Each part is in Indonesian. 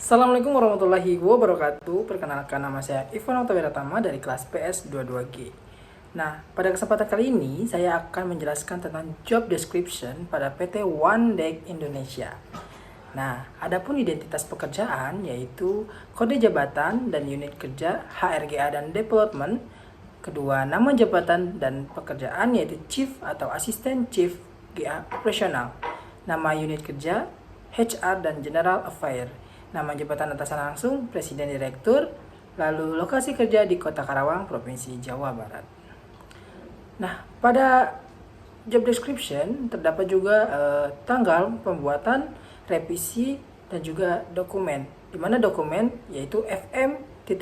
Assalamualaikum warahmatullahi wabarakatuh. Perkenalkan, nama saya Ivan Otawiratama dari kelas PS 22G. Nah, pada kesempatan kali ini saya akan menjelaskan tentang job description pada PT One Deck Indonesia. Nah, adapun identitas pekerjaan yaitu kode jabatan dan unit kerja HRGA dan development. Kedua, nama jabatan dan pekerjaan yaitu Chief atau Asisten Chief GA Operasional. Nama unit kerja HR dan General Affair. Nama jabatan atasan langsung Presiden Direktur. Lalu lokasi kerja di Kota Karawang, Provinsi Jawa Barat. Nah, pada job description terdapat juga tanggal pembuatan, revisi, dan juga dokumen. Di mana dokumen yaitu FM.GA.RNT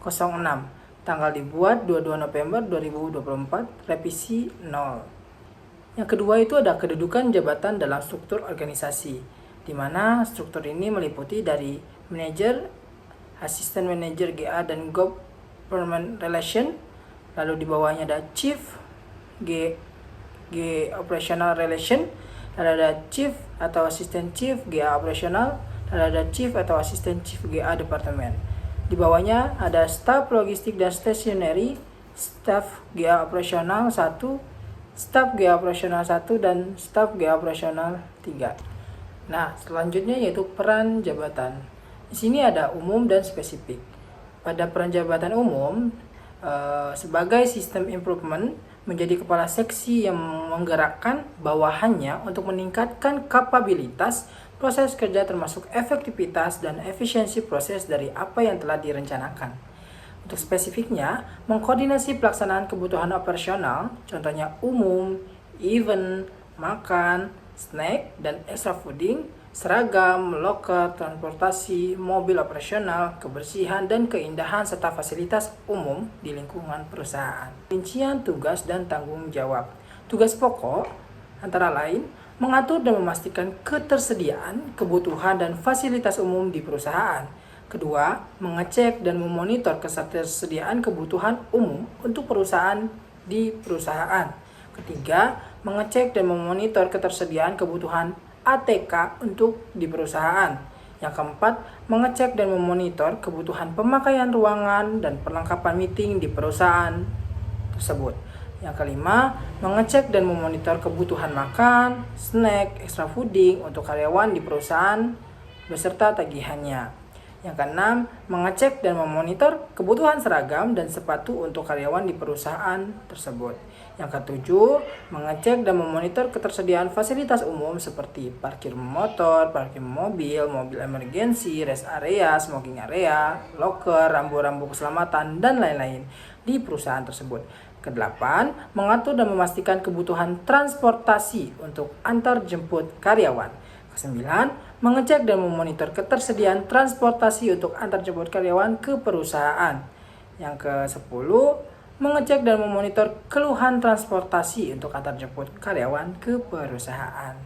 06. Tanggal dibuat 22 November 2024, revisi 0. Yang kedua itu ada kedudukan jabatan dalam struktur organisasi, di mana struktur ini meliputi dari manajer, asisten manajer GA dan government relation, lalu di bawahnya ada chief G operational relation, lalu ada chief atau asisten chief GA operational, lalu ada chief atau asisten chief GA departemen. Di bawahnya ada staff logistik dan stationery, staff GA operasional 1, staff GA operasional 1 dan staff GA operasional 3. Nah, selanjutnya yaitu peran jabatan. Di sini ada umum dan spesifik. Pada peran jabatan umum, sebagai sistem improvement, menjadi kepala seksi yang menggerakkan bawahannya untuk meningkatkan kapabilitas proses kerja termasuk efektivitas dan efisiensi proses dari apa yang telah direncanakan. Untuk spesifiknya, mengkoordinasi pelaksanaan kebutuhan operasional, contohnya umum, event, makan, snack, dan extra fooding, seragam, loker, transportasi, mobil operasional, kebersihan, dan keindahan serta fasilitas umum di lingkungan perusahaan. Rincian tugas dan tanggung jawab. Tugas pokok antara lain mengatur dan memastikan ketersediaan, kebutuhan, dan fasilitas umum di perusahaan. Kedua, mengecek dan memonitor ketersediaan kebutuhan umum untuk perusahaan di perusahaan. Ketiga, mengecek dan memonitor ketersediaan kebutuhan ATK untuk di perusahaan. Yang keempat, mengecek dan memonitor kebutuhan pemakaian ruangan dan perlengkapan meeting di perusahaan tersebut. Yang kelima, mengecek dan memonitor kebutuhan makan, snack, extra fooding untuk karyawan di perusahaan beserta tagihannya. Yang keenam, mengecek dan memonitor kebutuhan seragam dan sepatu untuk karyawan di perusahaan tersebut. Yang ketujuh, mengecek dan memonitor ketersediaan fasilitas umum seperti parkir motor, parkir mobil, mobil emergency, rest area, smoking area, loker, rambu-rambu keselamatan, dan lain-lain di perusahaan tersebut. Kedelapan, mengatur dan memastikan kebutuhan transportasi untuk antar jemput karyawan. Kesembilan, mengecek dan memonitor ketersediaan transportasi untuk antar jemput karyawan ke perusahaan. Yang ke-10, mengecek dan memonitor keluhan transportasi untuk antar jemput karyawan ke perusahaan.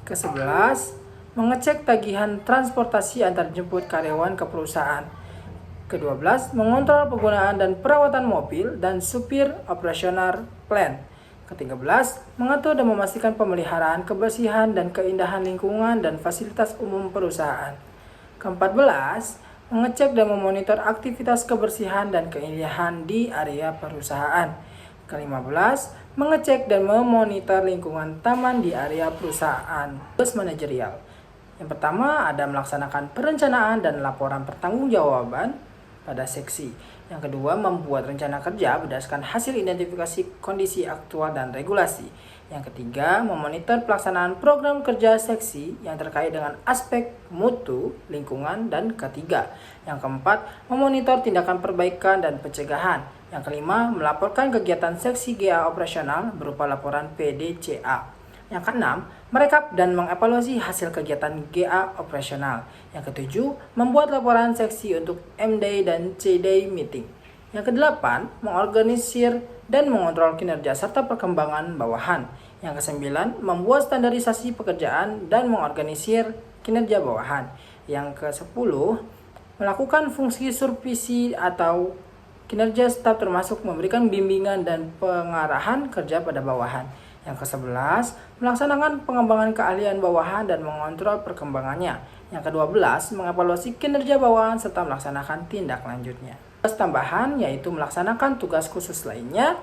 Ke-11, mengecek tagihan transportasi antar jemput karyawan ke perusahaan. Ke-12, mengontrol penggunaan dan perawatan mobil dan supir operasional plant. Ke-13, mengatur dan memastikan pemeliharaan kebersihan dan keindahan lingkungan dan fasilitas umum perusahaan. Ke-14, mengecek dan memonitor aktivitas kebersihan dan keindahan di area perusahaan. Ke-15, mengecek dan memonitor lingkungan taman di area perusahaan. Tugas manajerial. Yang pertama ada melaksanakan perencanaan dan laporan pertanggungjawaban pada seksi. Yang kedua, membuat rencana kerja berdasarkan hasil identifikasi kondisi aktual dan regulasi. Yang ketiga, memonitor pelaksanaan program kerja seksi yang terkait dengan aspek mutu, lingkungan, dan ketiga. Yang keempat, memonitor tindakan perbaikan dan pencegahan. Yang kelima, melaporkan kegiatan seksi GA operasional berupa laporan PDCA. Yang keenam, merekap dan mengevaluasi hasil kegiatan GA operasional. Yang ketujuh, membuat laporan seksi untuk M-Day dan C-Day meeting. Yang kedelapan, mengorganisir dan mengontrol kinerja serta perkembangan bawahan. Yang kesembilan, membuat standarisasi pekerjaan dan mengorganisir kinerja bawahan. Yang kesepuluh, melakukan fungsi supervisi atau kinerja staf termasuk memberikan bimbingan dan pengarahan kerja pada bawahan. Yang ke-11, melaksanakan pengembangan keahlian bawahan dan mengontrol perkembangannya. Yang ke-12, mengevaluasi kinerja bawahan serta melaksanakan tindak lanjutnya. Tugas tambahan yaitu melaksanakan tugas khusus lainnya,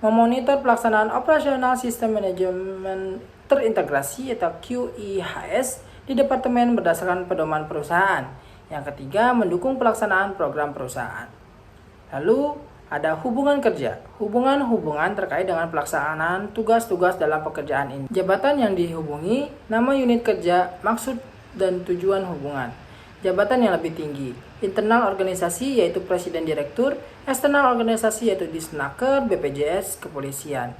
memonitor pelaksanaan operasional sistem manajemen terintegrasi atau QIHS di departemen berdasarkan pedoman perusahaan. Yang ketiga, mendukung pelaksanaan program perusahaan. Lalu ada hubungan kerja, hubungan terkait dengan pelaksanaan tugas-tugas dalam pekerjaan ini. Jabatan yang dihubungi, nama unit kerja, maksud dan tujuan hubungan. Jabatan yang lebih tinggi, internal organisasi yaitu presiden direktur, eksternal organisasi yaitu Disnaker, BPJS, kepolisian.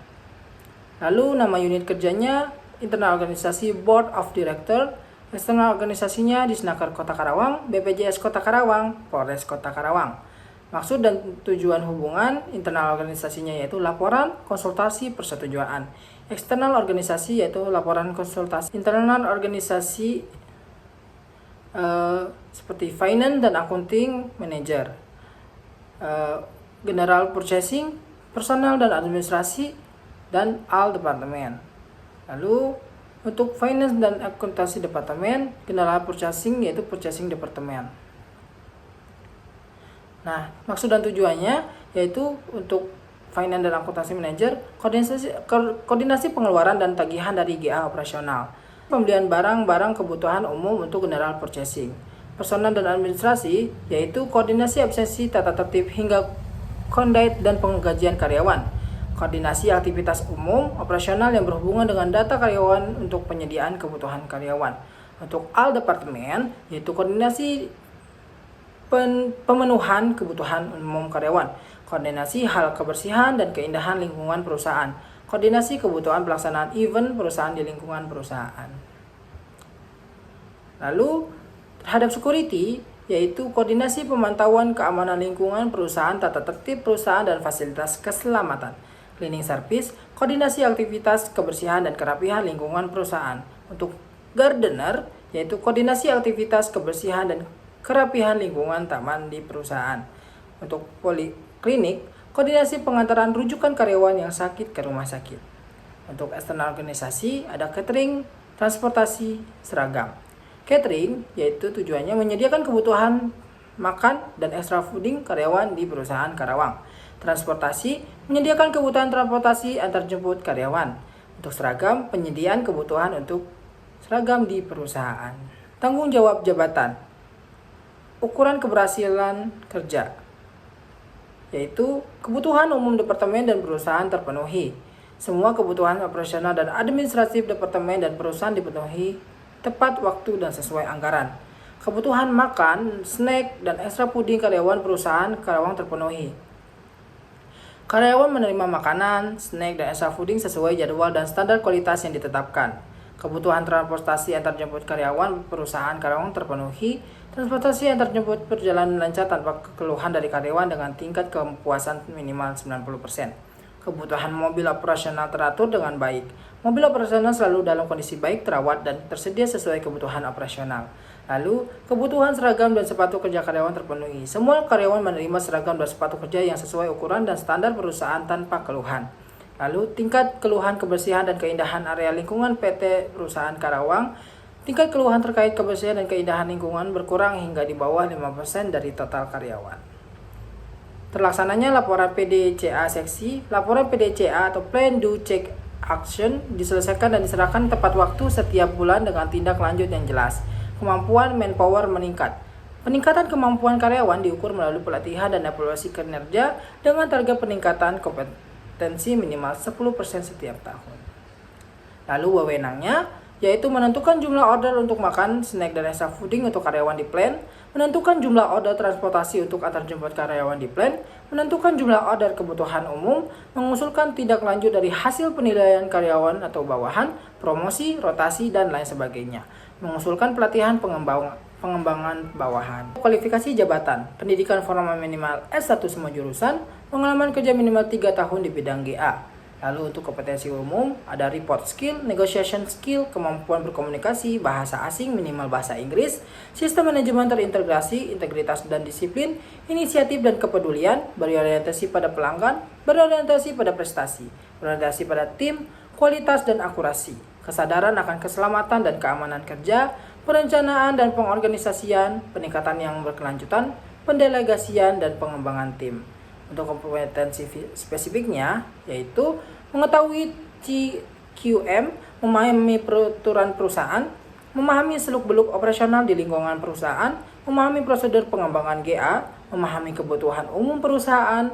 Lalu nama unit kerjanya, internal organisasi Board of Director, eksternal organisasinya Disnaker Kota Karawang, BPJS Kota Karawang, Polres Kota Karawang. Maksud dan tujuan hubungan internal organisasinya yaitu laporan, konsultasi, persetujuan. Eksternal organisasi yaitu laporan konsultasi. Internal organisasi seperti finance dan accounting manager. General purchasing, personal dan administrasi, dan all departemen. Lalu untuk finance dan akuntansi departemen, general purchasing yaitu purchasing departemen. Nah, maksud dan tujuannya yaitu untuk finance dan akuntansi manager, koordinasi pengeluaran dan tagihan dari GA operasional, pembelian barang-barang kebutuhan umum untuk general purchasing, personal dan administrasi yaitu koordinasi absensi, tata tertib hingga kondite dan penggajian karyawan, koordinasi aktivitas umum operasional yang berhubungan dengan data karyawan untuk penyediaan kebutuhan karyawan. Untuk all departemen yaitu koordinasi pemenuhan kebutuhan umum karyawan, koordinasi hal kebersihan dan keindahan lingkungan perusahaan, koordinasi kebutuhan pelaksanaan event perusahaan di lingkungan perusahaan. Lalu terhadap security yaitu koordinasi pemantauan keamanan lingkungan perusahaan, tata tertib perusahaan dan fasilitas keselamatan, cleaning service, koordinasi aktivitas kebersihan dan kerapihan lingkungan perusahaan. Untuk gardener yaitu koordinasi aktivitas kebersihan dan kerapihan lingkungan taman di perusahaan. Untuk poliklinik, koordinasi pengantaran rujukan karyawan yang sakit ke rumah sakit. Untuk eksternal organisasi, ada catering, transportasi, seragam. Catering, yaitu tujuannya menyediakan kebutuhan makan dan extra fooding karyawan di perusahaan Karawang. Transportasi, menyediakan kebutuhan transportasi antar jemput karyawan. Untuk seragam, penyediaan kebutuhan untuk seragam di perusahaan. Tanggung jawab jabatan. Ukuran keberhasilan kerja yaitu kebutuhan umum departemen dan perusahaan terpenuhi. Semua kebutuhan operasional dan administratif departemen dan perusahaan dipenuhi tepat waktu dan sesuai anggaran. Kebutuhan makan, snack, dan ekstra puding karyawan perusahaan Karawang terpenuhi. Karyawan menerima makanan, snack, dan ekstra puding sesuai jadwal dan standar kualitas yang ditetapkan. Kebutuhan transportasi antar jemput karyawan perusahaan Karawang terpenuhi. Transportasi antar jemput berjalan lancar tanpa keluhan dari karyawan dengan tingkat kepuasan minimal 90%. Kebutuhan mobil operasional teratur dengan baik. Mobil operasional selalu dalam kondisi baik, terawat, dan tersedia sesuai kebutuhan operasional. Lalu, kebutuhan seragam dan sepatu kerja karyawan terpenuhi. Semua karyawan menerima seragam dan sepatu kerja yang sesuai ukuran dan standar perusahaan tanpa keluhan. Lalu, tingkat keluhan kebersihan dan keindahan area lingkungan PT Perusahaan Karawang. Tingkat keluhan terkait kebersihan dan keindahan lingkungan berkurang hingga di bawah 5% dari total karyawan. Terlaksananya laporan PDCA seksi, laporan PDCA atau Plan Do Check Action diselesaikan dan diserahkan tepat waktu setiap bulan dengan tindak lanjut yang jelas. Kemampuan manpower meningkat. Peningkatan kemampuan karyawan diukur melalui pelatihan dan evaluasi kinerja dengan target peningkatan kompetensi minimal 10% setiap tahun. Lalu wewenangnya yaitu menentukan jumlah order untuk makan, snack, dan extra fooding untuk karyawan di plan, menentukan jumlah order transportasi untuk antar jemput karyawan di plan, menentukan jumlah order kebutuhan umum, mengusulkan tindak lanjut dari hasil penilaian karyawan atau bawahan, promosi, rotasi, dan lain sebagainya, mengusulkan pelatihan pengembangan bawahan. Kualifikasi jabatan, pendidikan formal minimal S1 semua jurusan, pengalaman kerja minimal 3 tahun di bidang GA. Lalu untuk kompetensi umum, ada report skill, negotiation skill, kemampuan berkomunikasi, bahasa asing minimal bahasa Inggris, sistem manajemen terintegrasi, integritas dan disiplin, inisiatif dan kepedulian, berorientasi pada pelanggan, berorientasi pada prestasi, berorientasi pada tim, kualitas dan akurasi, kesadaran akan keselamatan dan keamanan kerja, perencanaan dan pengorganisasian, peningkatan yang berkelanjutan, pendelegasian, dan pengembangan tim. Untuk kompetensi spesifiknya, yaitu mengetahui CQM, memahami peraturan perusahaan, memahami seluk-beluk operasional di lingkungan perusahaan, memahami prosedur pengembangan GA, memahami kebutuhan umum perusahaan,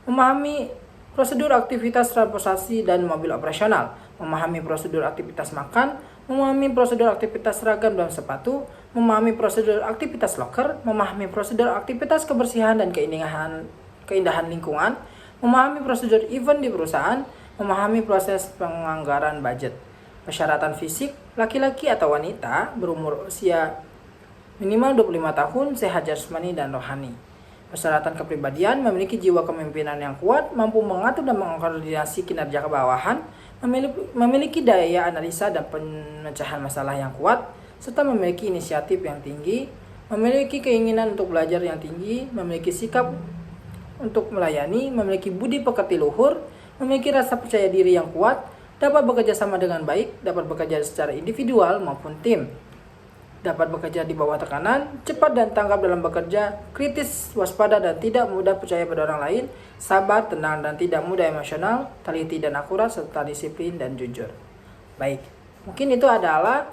memahami prosedur aktivitas transportasi dan mobil operasional, memahami prosedur aktivitas makan, memahami prosedur aktivitas seragam dan sepatu, memahami prosedur aktivitas loker, memahami prosedur aktivitas kebersihan dan keindahan lingkungan, memahami prosedur event di perusahaan, memahami proses penganggaran budget. Persyaratan fisik, laki-laki atau wanita berumur usia minimal 25 tahun, sehat jasmani dan rohani. Persyaratan kepribadian, memiliki jiwa kepemimpinan yang kuat, mampu mengatur dan mengkoordinasi kinerja kebawahan, memiliki daya analisa dan pemecahan masalah yang kuat, serta memiliki inisiatif yang tinggi, memiliki keinginan untuk belajar yang tinggi, memiliki sikap untuk melayani, memiliki budi pekerti luhur, memiliki rasa percaya diri yang kuat, dapat bekerja sama dengan baik, dapat bekerja secara individual maupun tim, dapat bekerja di bawah tekanan, cepat dan tanggap dalam bekerja, kritis, waspada dan tidak mudah percaya pada orang lain, sabar, tenang dan tidak mudah emosional, teliti dan akurat, serta disiplin dan jujur. Baik, mungkin itu adalah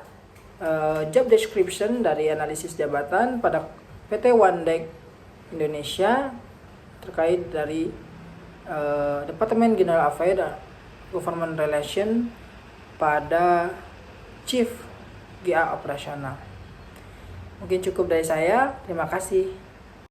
job description dari analisis jabatan pada PT Wandek Indonesia terkait dari Departemen General Affairs Government Relation pada Chief GA Operasional. Mungkin cukup dari saya. Terima kasih.